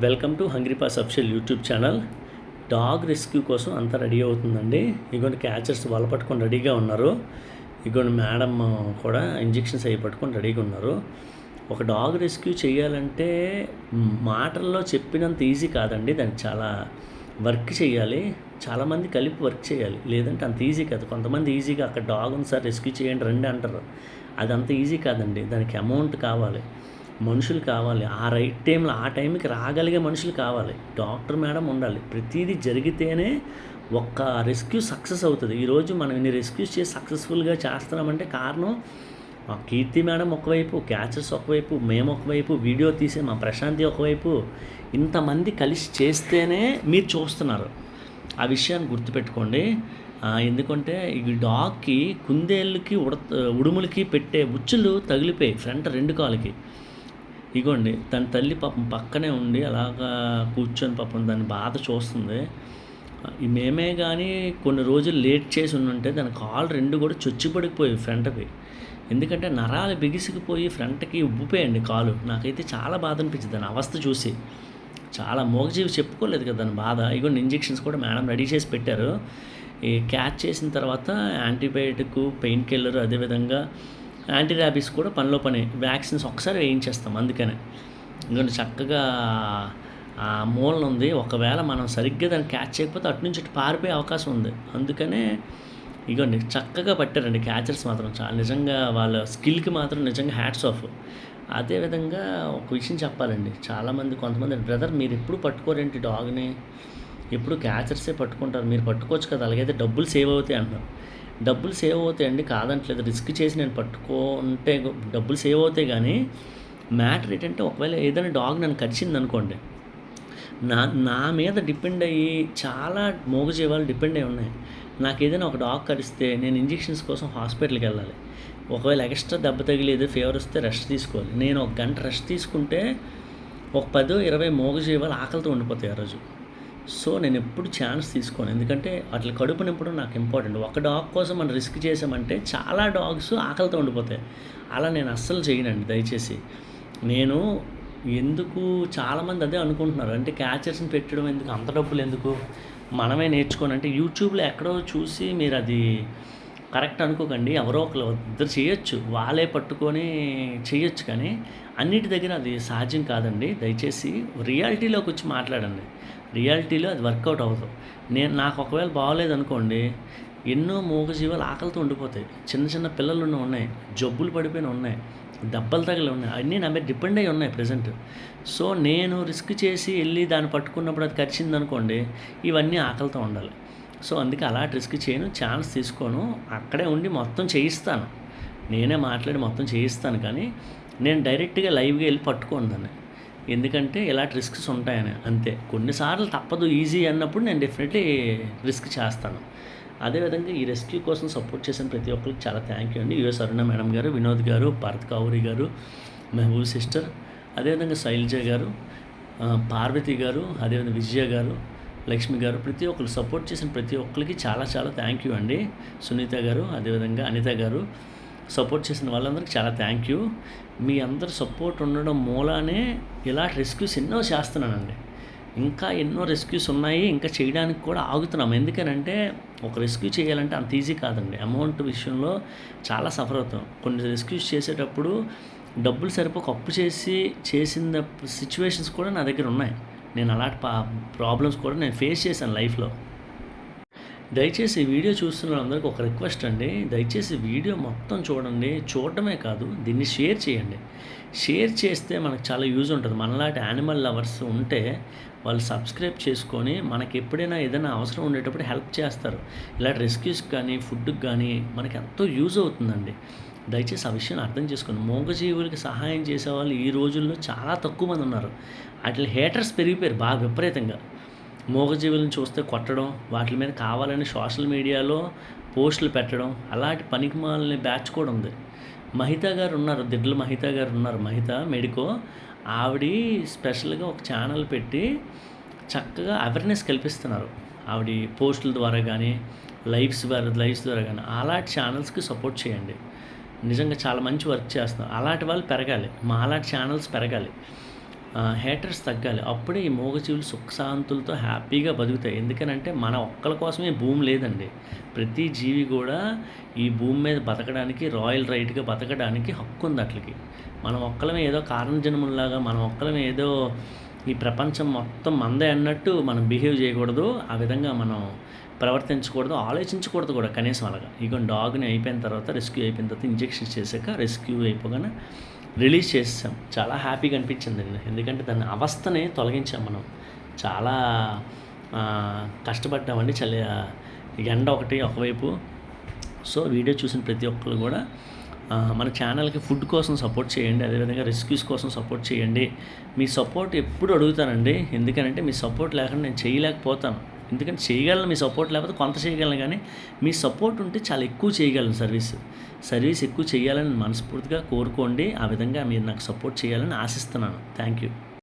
Welcome to hungry pass official YouTube channel. Dog rescue కోసం అంతా ready అవుతుందండి. ఇగోండి క్యాచర్స్ వల పట్టుకొని రెడీగా ఉన్నారు. ఇగోండి మేడం కూడా ఇంజెక్షన్స్ అవి పట్టుకొని రెడీగా ఉన్నారు. ఒక డాగ్ రెస్క్యూ చేయాలంటే మాటల్లో చెప్పినంత ఈజీ కాదండి. దానికి చాలా వర్క్ చేయాలి. చాలామంది కలిపి వర్క్ చేయాలి, లేదంటే అంత ఈజీ కాదు. కొంతమంది ఈజీగా అక్కడ డాగ్ ఉంది సార్ రెస్క్యూ చేయండి రండి అంటారు. అది అంత ఈజీ కాదండి. దానికి అమౌంట్ కావాలి, మనుషులు కావాలి, ఆ రైట్ టైంలో ఆ టైంకి రాగలిగే మనుషులు కావాలి, డాక్టర్ మేడం ఉండాలి. ప్రతిదీ జరిగితేనే ఒక్క రెస్క్యూ సక్సెస్ అవుతుంది. ఈరోజు మనం ఇన్ని రెస్క్యూస్ చేసి సక్సెస్ఫుల్గా చేస్తున్నామంటే కారణం కీర్తి మేడం ఒకవైపు, క్యాచర్స్ ఒకవైపు, మేము ఒకవైపు, వీడియో తీసే మా ప్రశాంతి ఒకవైపు, ఇంతమంది కలిసి చేస్తేనే మీరు చూస్తున్నారు. ఆ విషయాన్ని గుర్తుపెట్టుకోండి. ఎందుకంటే ఈ డాగ్కి కుందేళ్ళకి ఉడుములకి పెట్టే ఉచ్చులు తగిలిపోయి ఫ్రంట్ 2 కాళ్ళకి. ఇగోండి తన తల్లి పాపం పక్కనే ఉండి అలాగా కూర్చొని పాపం దాని బాధ చూస్తుంది. మేమే కానీ కొన్ని రోజులు లేట్ చేసి ఉండుంటే దాని కాళ్ళు 2 కూడా చొచ్చిపడిపోయి ఫ్రంట్కి. ఎందుకంటే నరాలు బిగిసికిపోయి ఫ్రంట్కి ఉబ్బిపోయండి కాలు. నాకైతే చాలా బాధ అనిపించింది దాని అవస్థ చూసి. చాలా మోగజీవి చెప్పుకోలేదు కదా దాని బాధ. ఇగోండి ఇంజెక్షన్స్ కూడా మేడం రెడీ చేసి పెట్టారు. ఈ క్యాచ్ చేసిన తర్వాత యాంటీబయాటిక్, పెయిన్ కిల్లర్, అదేవిధంగా యాంటీ ర్యాబీస్ కూడా పనిలో పని వ్యాక్సిన్స్ ఒకసారి వేయించేస్తాం. అందుకనే ఇంకొంచెం చక్కగా ఆ మూలన ఉంది. ఒకవేళ మనం సరిగ్గా దాన్ని క్యాచ్ చేయకపోతే అటు నుంచి ఇటు పారిపోయే అవకాశం ఉంది. అందుకనే ఇగోండి చక్కగా పట్టారండి క్యాచర్స్ మాత్రం. చాలా నిజంగా వాళ్ళ స్కిల్కి మాత్రం నిజంగా హ్యాట్స్ ఆఫ్. అదేవిధంగా ఒక విషయం చెప్పాలండి. చాలామంది కొంతమంది బ్రదర్ మీరు ఎప్పుడు పట్టుకోరేంటి డాగ్ని, ఎప్పుడు క్యాచర్సే పట్టుకుంటారు, మీరు పట్టుకోవచ్చు కదా, అలాగైతే డబ్బులు సేవ్ అవుతాయి అంటున్నారు. డబ్బులు సేవ్ అవుతాయండి, కాదంటలేదు. రిస్క్ చేసి నేను పట్టుకుంటే డబ్బులు సేవ్ అవుతాయి. కానీ మ్యాటర్ ఏంటంటే ఒకవేళ ఏదైనా డాగ్ నన్ను కరిచింది అనుకోండి, నా మీద డిపెండ్ అయ్యి చాలా మూగజీవాలు డిపెండ్ అయ్యి ఉన్నాయి. నాకు ఏదైనా ఒక డాగ్ కరిస్తే నేను ఇంజెక్షన్స్ కోసం హాస్పిటల్కి వెళ్ళాలి. ఒకవేళ ఎక్స్ట్రా దెబ్బ తగిలేదు, ఫీవర్ వస్తే రెస్ట్ తీసుకోవాలి. నేను 1 గంట రెస్ట్ తీసుకుంటే ఒక 10-20 మూగజీవాలు ఆకలితో ఉండిపోతాయి ఆ రోజు. సో నేను ఎప్పుడు ఛాన్స్ తీసుకోను. ఎందుకంటే అట్లా కడుపు నింపడం నాకు ఇంపార్టెంట్. ఒక డాగ్ కోసం మనం రిస్క్ చేసామంటే చాలా డాగ్స్ ఆకలితో ఉండిపోతాయి. అలా నేను అస్సలు చేయనండి దయచేసి. నేను ఎందుకు చాలామంది అదే అనుకుంటున్నారు, అంటే క్యాచర్స్ని పెట్టడం ఎందుకు, అంత డబ్బులు ఎందుకు, మనమే నేర్చుకోని అంటే యూట్యూబ్లో ఎక్కడో చూసి మీరు అది కరెక్ట్ అనుకోకండి. ఎవరో ఒకరు ఇద్దరు చేయొచ్చు, వాళ్ళే పట్టుకొని చేయొచ్చు. కానీ అన్నిటి దగ్గర అది సాధ్యం కాదండి. దయచేసి రియాలిటీలోకి వచ్చి మాట్లాడండి. రియాలిటీలో అది వర్కౌట్ అవ్వదు. నాకు ఒకవేళ బాగోలేదనుకోండి, ఎన్నో మూగజీవాలు ఆకలితో ఉండిపోతాయి. చిన్న చిన్న పిల్లలు ఉన్నాయి, జబ్బులు పడిపోయిన ఉన్నాయి, దెబ్బలు తగిలి ఉన్నాయి, అన్నీ నా మీద డిపెండ్ అయ్యి ఉన్నాయి ప్రజెంట్. సో నేను రిస్క్ చేసి వెళ్ళి దాన్ని పట్టుకున్నప్పుడు అది కరిచిందనుకోండి, ఇవన్నీ ఆకలితో ఉండాలి. సో అందుకే అలా రిస్క్ చేయను, ఛాన్స్ తీసుకోను. అక్కడే ఉండి మొత్తం చేయిస్తాను, నేనే మాట్లాడి మొత్తం చేయిస్తాను. కానీ నేను డైరెక్ట్గా లైవ్గా వెళ్ళి పట్టుకోను దాన్ని. ఎందుకంటే ఇలాంటి రిస్క్స్ ఉంటాయని అంతే. కొన్నిసార్లు తప్పదు ఈజీ అన్నప్పుడు నేను డెఫినెట్లీ రిస్క్ చేస్తాను. అదేవిధంగా ఈ రెస్క్యూ కోసం సపోర్ట్ చేసిన ప్రతి ఒక్కరికి చాలా థ్యాంక్ యూ అండి. యుఎస్ అరుణ మేడం గారు, వినోద్ గారు, భారత్ కౌరి గారు, మెహబూబ్ సిస్టర్, అదేవిధంగా శైలజ గారు, పార్వతి గారు, అదేవిధంగా విజయ గారు, లక్ష్మి గారు, ప్రతి ఒక్కరు సపోర్ట్ చేసిన ప్రతి ఒక్కరికి చాలా చాలా థ్యాంక్ యూ అండి. సునీత గారు, అదేవిధంగా అనిత గారు, సపోర్ట్ చేసిన వాళ్ళందరికీ చాలా థ్యాంక్ యూ. మీ అందరు సపోర్ట్ ఉండడం మూలానే ఇలా రెస్క్యూస్ ఎన్నో చేస్తున్నానండి. ఇంకా ఎన్నో రెస్క్యూస్ ఉన్నాయి, ఇంకా చేయడానికి కూడా ఆగుతున్నాం. ఎందుకనంటే ఒక రెస్క్యూ చేయాలంటే అంత ఈజీ కాదండి. అమౌంట్ విషయంలో చాలా సఫర్ అవుతాం. కొన్ని రెస్క్యూస్ చేసేటప్పుడు డబ్బులు సరిపోక అప్పు చేసిన సిచ్యువేషన్స్ కూడా నా దగ్గర ఉన్నాయి. నేను అలాంటి ప్రాబ్లమ్స్ కూడా నేను ఫేస్ చేశాను లైఫ్లో. దయచేసి వీడియో చూస్తున్న వాళ్ళందరికీ ఒక రిక్వెస్ట్ అండి. దయచేసి వీడియో మొత్తం చూడండి. చూడటమే కాదు, దీన్ని షేర్ చేయండి. షేర్ చేస్తే మనకు చాలా యూజ్ ఉంటుంది. మనలాంటి యానిమల్ లవర్స్ ఉంటే వాళ్ళు సబ్స్క్రైబ్ చేసుకొని మనకి ఎప్పుడైనా ఏదైనా అవసరం ఉండేటప్పుడు హెల్ప్ చేస్తారు. ఇలాంటి రెస్క్యూస్కి కానీ ఫుడ్కి కానీ మనకి ఎంతో యూజ్ అవుతుందండి. దయచేసి ఆ విషయాన్ని అర్థం చేసుకోండి. మూగజీవులకి సహాయం చేసేవాళ్ళు ఈ రోజుల్లో చాలా తక్కువ మంది ఉన్నారు. అట్లా హేటర్స్ పెరిగిపోయారు బాగా విపరీతంగా. మూగజీవులను చూస్తే కొట్టడం, వాటి మీద కావాలని సోషల్ మీడియాలో పోస్టులు పెట్టడం, అలాంటి పనికిమాలిన బ్యాచ్ కూడా ఉంది. మహిత గారు ఉన్నారు, దిడ్ల మహిత గారు ఉన్నారు, మహిత మెడికో. ఆవిడ స్పెషల్గా ఒక ఛానల్ పెట్టి చక్కగా అవేర్నెస్ కల్పిస్తున్నారు. ఆవిడ పోస్టుల ద్వారా కానీ లైవ్స్ ద్వారా కానీ అలాంటి ఛానల్స్కి సపోర్ట్ చేయండి. నిజంగా చాలా మంచి వర్క్ చేస్తున్నారు. అలాంటి వాళ్ళు పెరగాలి, మా అలాంటి ఛానల్స్ పెరగాలి. హేటర్స్ తగ్గాలి. అప్పుడే ఈ మూగజీవులు సుఖశాంతులతో హ్యాపీగా బతుకుతాయి. ఎందుకనంటే మన ఒక్కళ్ళ కోసమే భూమి లేదండి. ప్రతి జీవి కూడా ఈ భూమి మీద బతకడానికి రాయల్ రైట్‌గా బతకడానికి హక్కుంది ఆటిలికి. మనం ఒక్కళ్ళమే ఏదో కారణజన్ముల్లాగా మనం ఒక్కళ్ళమే ఏదో ఈ ప్రపంచం మొత్తం మనదే అన్నట్టు మనం బిహేవ్ చేయకూడదు. ఆ విధంగా మనం ప్రవర్తించకూడదు. ఆలోచించకూడదు కూడా కనీసం అలాగా. ఇగోండి డాగ్‌ని అయిపోయిన తర్వాత రెస్క్యూ అయిపోయిన తర్వాత ఇంజెక్షన్స్ చేశాక రెస్క్యూ అయిపోగానే రిలీజ్ చేసేసాం. చాలా హ్యాపీగా అనిపించిందండి. ఎందుకంటే దాని అవస్థని తొలగించాం మనం. చాలా కష్టపడ్డామండి. ఎండ ఒకవైపు. సో వీడియో చూసిన ప్రతి ఒక్కరు కూడా మన ఛానల్కి ఫుడ్ కోసం సపోర్ట్ చేయండి. అదేవిధంగా రెస్క్యూస్ కోసం సపోర్ట్ చేయండి. మీ సపోర్ట్ ఎప్పుడు అడుగుతానండి. ఎందుకనంటే మీ సపోర్ట్ లేకుండా నేను చేయలేకపోతాను. ఎందుకంటే చేయగలను, మీ సపోర్ట్ లేకపోతే కొంత చేయగలను, కానీ మీ సపోర్ట్ ఉంటే చాలా ఎక్కువ చేయగలను. సర్వీస్ ఎక్కువ చేయాలని మనస్ఫూర్తిగా కోరుకోండి. ఆ విధంగా మీరు నాకు సపోర్ట్ చేయాలని ఆశిస్తున్నాను. Thank you.